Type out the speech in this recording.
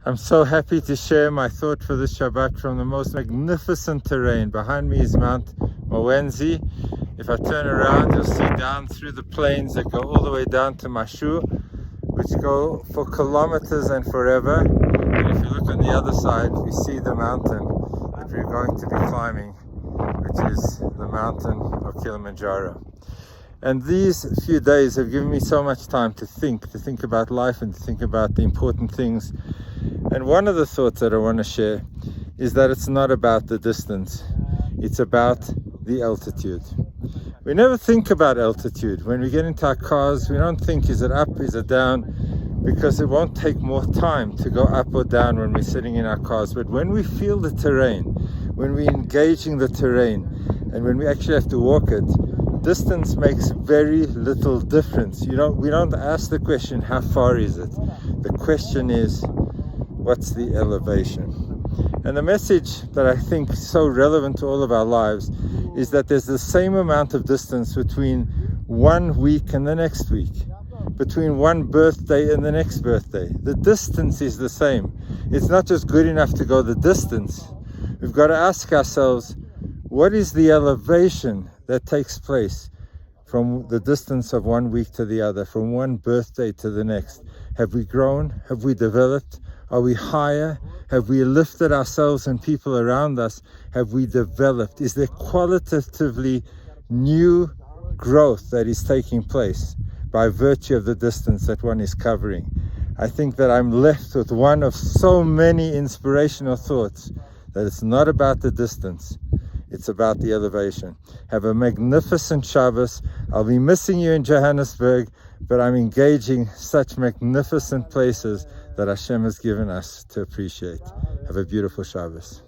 I'm so happy to share my thought for this Shabbat from the most magnificent terrain. Behind me is Mount Mowenzi. If I turn around, you'll see down through the plains that go all the way down to Mashu, which go for kilometers and forever. And if you look on the other side, we see the mountain that we're going to be climbing, which is the mountain of Kilimanjaro. And these few days have given me so much time to think about life and to think about the important things. And one of the thoughts that I want to share is that it's not about the distance, it's about the altitude. We never think about altitude. When we get into our cars, we don't think, is it up, is it down? Because it won't take more time to go up or down when we're sitting in our cars. But when we feel the terrain, when we're engaging the terrain, and when we actually have to walk it, distance makes very little difference. We don't ask the question, how far is it? The question is, what's the elevation? And the message that I think is so relevant to all of our lives is that there's the same amount of distance between 1 week and the next week, between one birthday and the next birthday. The distance is the same. It's not just good enough to go the distance. We've got to ask ourselves, what is the elevation that takes place from the distance of 1 week to the other, from one birthday to the next? Have we grown? Have we developed? Are we higher? Have we lifted ourselves and people around us? Have we developed? Is there qualitatively new growth that is taking place by virtue of the distance that one is covering? I think that I'm left with one of so many inspirational thoughts, that it's not about the distance, it's about the elevation. Have a magnificent Shabbos. I'll be missing you in Johannesburg, but I'm engaging such magnificent places that Hashem has given us to appreciate. Have a beautiful Shabbos.